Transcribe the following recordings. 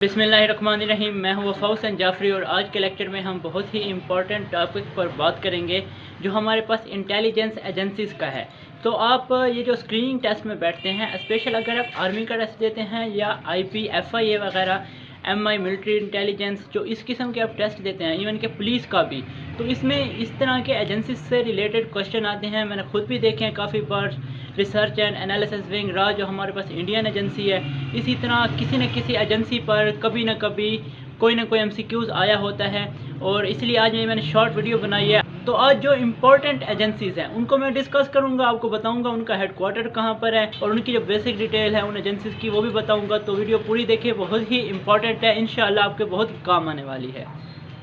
बिस्मिल्लाहिर्रहमानिर्रहीम। मैं हूं वफ़ा हुसैन जाफ़री और आज के लेक्चर में हम बहुत ही इम्पॉर्टेंट टॉपिक पर बात करेंगे जो हमारे पास इंटेलिजेंस एजेंसीज़ का है। तो आप ये जो स्क्रीनिंग टेस्ट में बैठते हैं, स्पेशल अगर आप आर्मी का टेस्ट देते हैं या आईपी, एफआईए वगैरह, एमआई मिलिट्री इंटेलिजेंस, जो इस किस्म के आप टेस्ट देते हैं, इवन के पुलिस का भी, तो इसमें इस तरह के एजेंसीज से रिलेटेड क्वेश्चन आते हैं। मैंने खुद भी देखे हैं काफ़ी बार। रिसर्च एंड एनालिसिस विंग रा जो हमारे पास इंडियन एजेंसी है, इसी तरह किसी न किसी एजेंसी पर कभी ना कभी कोई ना कोई एमसीक्यूज़ आया होता है और इसलिए आज मैंने शॉर्ट वीडियो बनाई है। तो आज जो इम्पोर्टेंट एजेंसीज़ हैं उनको मैं डिस्कस करूंगा, आपको बताऊंगा उनका हेडक्वार्टर कहाँ पर है और उनकी जो बेसिक डिटेल है उन एजेंसीज़ की वो भी बताऊंगा। तो वीडियो पूरी देखिए, बहुत ही इंपॉर्टेंट है, इंशाल्लाह आपके बहुत काम आने वाली है।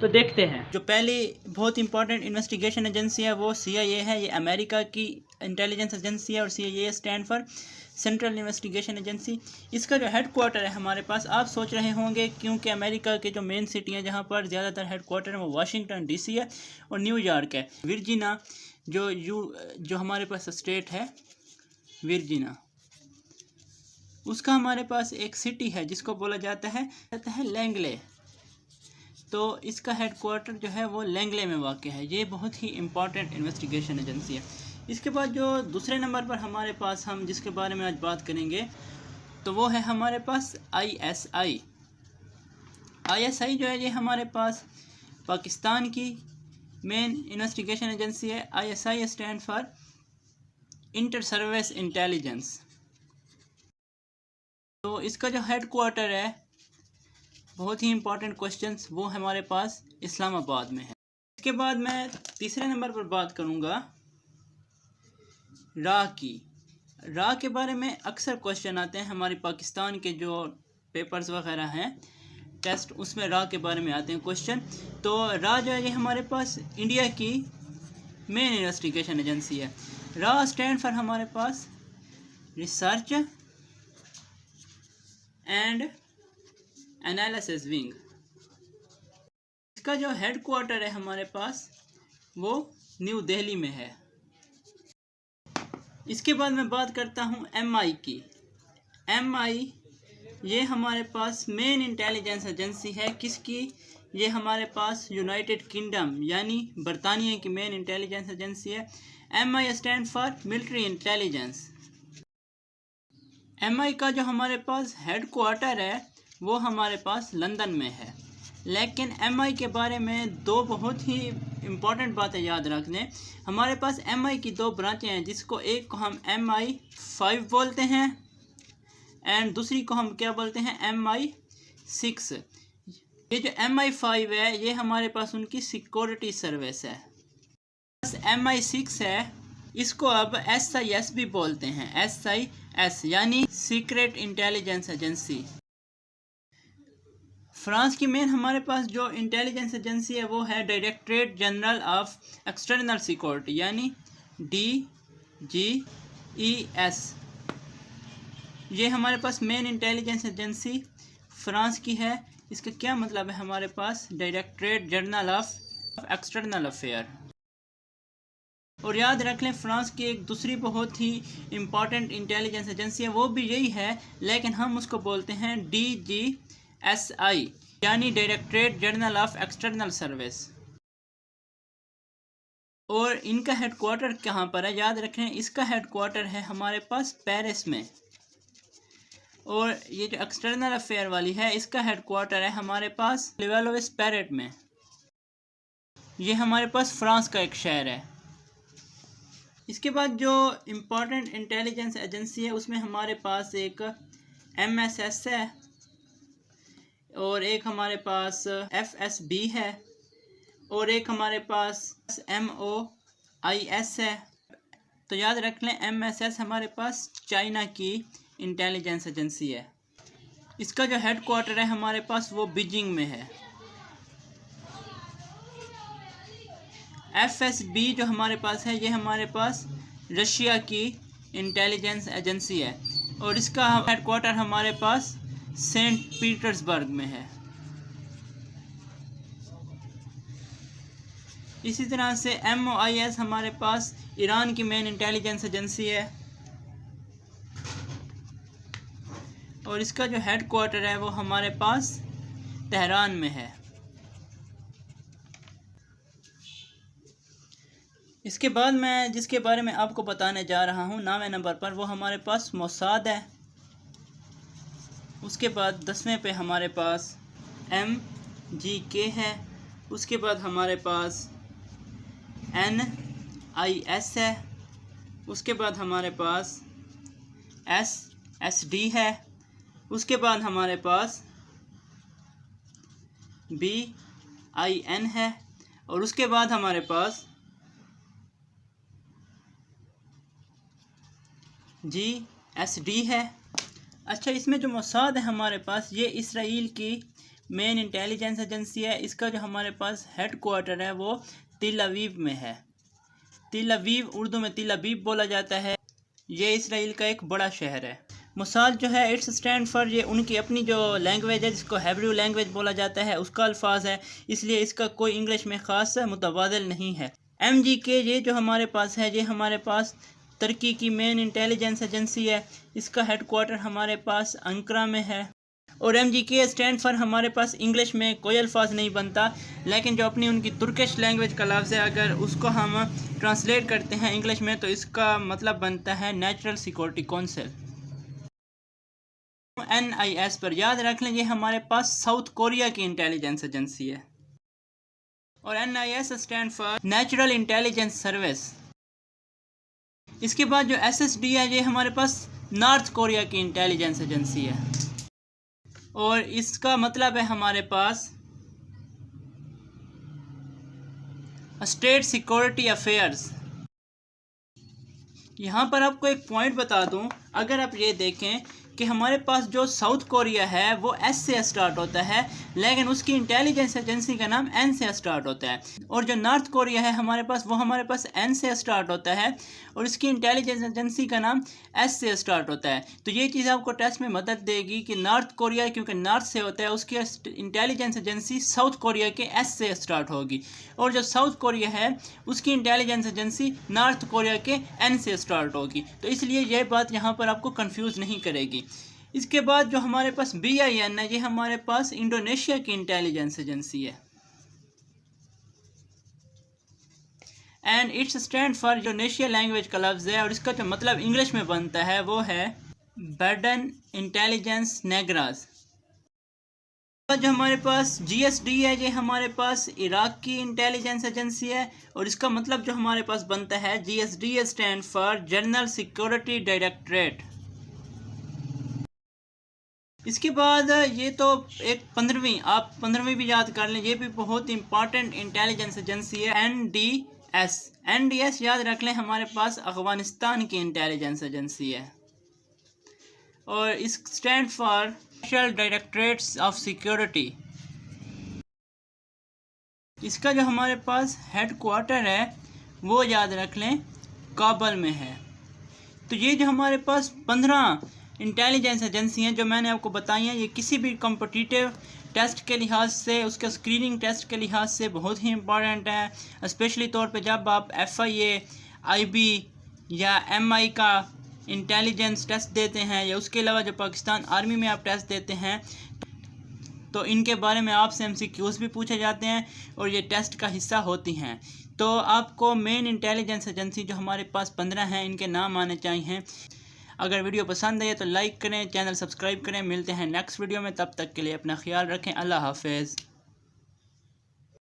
तो देखते हैं। जो पहली बहुत इंपॉर्टेंट इन्वेस्टिगेशन एजेंसी है वो CIA है। ये अमेरिका की इंटेलिजेंस एजेंसी है और CIA stand for central investigation agency. इसका जो हेडक्वार्टर है हमारे पास, आप सोच रहे होंगे क्योंकि अमेरिका के जो मेन सिटी हैं जहाँ पर ज़्यादातर हेडक्वार्टर है वो वाशिंगटन DC है और न्यूयॉर्क है। वर्जीनिया जो हमारे पास स्टेट है वर्जीनिया, उसका हमारे पास एक सिटी है जिसको बोला जाता है लैंगले। तो इसका हेडक्वार्टर जो है वो लैंगले में वाक़ है। ये बहुत ही इम्पॉर्टेंट इन्वेस्टिगेशन एजेंसी है। इसके बाद जो दूसरे नंबर पर हमारे पास हम जिसके बारे में आज बात करेंगे तो वो है हमारे पास ISI। ISI जो है ये हमारे पास पाकिस्तान की मेन इन्वेस्टिगेशन एजेंसी है। ISI stand for inter service intelligence. तो इसका जो हेडक्वार्टर है, बहुत ही इंपॉर्टेंट क्वेश्चंस, वो हमारे पास इस्लामाबाद में है। इसके बाद मैं तीसरे नंबर पर बात करूंगा रा की। रा के बारे में अक्सर क्वेश्चन आते हैं, हमारे पाकिस्तान के जो पेपर्स वगैरह हैं टेस्ट, उसमें रा के बारे में आते हैं क्वेश्चन। तो रा जो है ये हमारे पास इंडिया की मेन इन्वेस्टिगेशन एजेंसी है। रा स्टैंड फॉर हमारे पास रिसर्च एंड एनालिसिस विंग। इसका जो हेडक्वार्टर है हमारे पास वो न्यू दिल्ली में है। इसके बाद मैं बात करता हूँ MI की। MI ये हमारे पास मेन इंटेलिजेंस एजेंसी है। किसकी? ये हमारे पास यूनाइटेड किंगडम यानी बरतानिया की मेन इंटेलिजेंस एजेंसी है। MI stand for military intelligence. MI का जो हमारे पास हेडक्वार्टर है वो हमारे पास लंदन में है। लेकिन MI के बारे में दो बहुत ही इम्पॉर्टेंट बातें याद रख लें। हमारे पास MI की दो ब्रांचें हैं, जिसको एक को हम MI5 बोलते हैं एंड दूसरी को हम क्या बोलते हैं, MI6। ये जो MI5 है ये हमारे पास उनकी सिक्योरिटी सर्विस है। MI6 है, इसको अब SIS भी बोलते हैं। SIS यानी सीक्रेट इंटेलिजेंस एजेंसी। फ्रांस की मेन हमारे पास जो इंटेलिजेंस एजेंसी है वो है directorate general of external security यानी DGES। ये हमारे पास मेन इंटेलिजेंस एजेंसी फ्रांस की है। इसका क्या मतलब है हमारे पास, directorate general of external affair. और याद रख लें फ्रांस की एक दूसरी बहुत ही इम्पॉर्टेंट इंटेलिजेंस एजेंसी है, वो भी यही है, लेकिन हम उसको बोलते हैं DGSI यानी directorate general of external service. और इनका हेडक्वार्टर कहाँ पर है, याद रखें इसका हेडक्वार्टर है हमारे पास पेरिस में। और ये जो एक्सटर्नल अफेयर वाली है इसका हेडक्वार्टर है हमारे पास लेवलोविस पेरिस में। ये हमारे पास फ्रांस का एक शहर है। इसके बाद जो इम्पोर्टेंट इंटेलिजेंस एजेंसी है उसमें हमारे पास एक MSS है और एक हमारे पास FSB है और एक हमारे पास MOIS है। तो याद रख लें MSS हमारे पास चाइना की इंटेलिजेंस एजेंसी है। इसका जो हेडक्वार्टर है हमारे पास वो बीजिंग में है। FSB जो हमारे पास है ये हमारे पास रशिया की इंटेलिजेंस एजेंसी है और इसका हेडक्वार्टर हमारे पास सेंट पीटर्सबर्ग में है। इसी तरह से MOIS हमारे पास ईरान की मेन इंटेलिजेंस एजेंसी है और इसका जो हेडक्वार्टर है वो हमारे पास तेहरान में है। इसके बाद मैं जिसके बारे में आपको बताने जा रहा हूँ 9वें नंबर पर, वो हमारे पास मोसाद है। उसके बाद 10वें पे हमारे पास MGK है। उसके बाद हमारे पास NIS है। उसके बाद हमारे पास SSD है। उसके बाद हमारे पास BIN है। और उसके बाद हमारे पास GSD है। अच्छा, इसमें जो मोसाद है हमारे पास, ये इसराइल की मेन इंटेलिजेंस एजेंसी है। इसका जो हमारे पास हेड क्वार्टर है वो तिल अवीव में है। तिल अवीव उर्दू में तिल अबीब बोला जाता है। ये इसराइल का एक बड़ा शहर है। मोसाद जो है इट्स स्टैंड फॉर, ये उनकी अपनी जो लैंग्वेज है जिसको हेब्रू लैंग्वेज बोला जाता है उसका अल्फाज है, इसलिए इसका कोई इंग्लिश में ख़ास मुतबादिल नहीं है। MGK ये जो हमारे पास है, ये हमारे पास तुर्की की मेन इंटेलिजेंस एजेंसी है। इसका हेड क्वार्टर हमारे पास अंकारा में है। और MGK स्टैंड फॉर हमारे पास इंग्लिश में कोई अल्फाज नहीं बनता, लेकिन जो अपनी उनकी तुर्किश लैंग्वेज का लफ्ज़ है, अगर उसको हम ट्रांसलेट करते हैं इंग्लिश में तो इसका मतलब बनता है नेचुरल सिक्योरिटी काउंसिल। NIS पर याद रख लें, ये हमारे पास साउथ कोरिया की इंटेलिजेंस एजेंसी है। और NIS stand for natural intelligence service. इसके बाद जो SSD है, ये हमारे पास नॉर्थ कोरिया की इंटेलिजेंस एजेंसी है। और इसका मतलब है हमारे पास स्टेट सिक्योरिटी अफेयर्स। यहाँ पर आपको एक पॉइंट बता दूँ, अगर आप ये देखें कि हमारे पास जो साउथ कोरिया है वो S से स्टार्ट होता है, लेकिन उसकी इंटेलिजेंस एजेंसी का नाम N से स्टार्ट होता है। और जो नॉर्थ कोरिया है हमारे पास, वो हमारे पास N से स्टार्ट होता है और इसकी इंटेलिजेंस एजेंसी का नाम S से स्टार्ट होता है। तो ये चीज़ आपको टेस्ट में मदद देगी कि नॉर्थ कोरिया क्योंकि नॉर्थ से होता है, उसकी इंटेलिजेंस एजेंसी साउथ कोरिया के S से स्टार्ट होगी। और जो साउथ कोरिया है उसकी इंटेलिजेंस एजेंसी नॉर्थ कोरिया के N से स्टार्ट होगी। तो इसलिए यह बात यहाँ पर आपको कंफ्यूज नहीं करेगी। इसके बाद जो हमारे पास BIN है, ये हमारे पास इंडोनेशिया की इंटेलिजेंस एजेंसी है। And it's stand for Indonesia language का लफ्ज़ है और इसका जो मतलब इंग्लिश में बनता है वो है बर्डन इंटेलिजेंस नेग्रास। जो हमारे पास GSD है, ये हमारे पास इराक की इंटेलिजेंस एजेंसी है और इसका मतलब जो हमारे पास बनता है GSD stand for general security directorate. इसके बाद ये तो एक 15वीं, आप 15वीं भी याद कर लें, ये भी बहुत इंपॉर्टेंट इंटेलिजेंस एजेंसी है NDS याद रख लें, हमारे पास अफगानिस्तान की इंटेलिजेंस एजेंसी है। और इस stand for special directorates of security. इसका जो हमारे पास हेड क्वार्टर है वो याद रख लें काबुल में है। तो ये जो हमारे पास 15 इंटेलिजेंस एजेंसी हैं जो मैंने आपको बताई हैं, ये किसी भी कॉम्पिटिटिव टेस्ट के लिहाज से, उसके स्क्रीनिंग टेस्ट के लिहाज से बहुत ही इम्पॉर्टेंट है। स्पेशली तौर पे जब आप FIA, IB या MI का इंटेलिजेंस टेस्ट देते हैं या उसके अलावा जो पाकिस्तान आर्मी में आप टेस्ट देते हैं, तो इनके बारे में आपसे MCQs भी पूछे जाते हैं और ये टेस्ट का हिस्सा होती हैं। तो आपको मेन इंटेलिजेंस एजेंसी जो हमारे पास 15 हैं, इनके नाम आने चाहिए। अगर वीडियो पसंद आए तो लाइक करें, चैनल सब्सक्राइब करें। मिलते हैं नेक्स्ट वीडियो में, तब तक के लिए अपना ख्याल रखें। अल्लाह हाफिज़।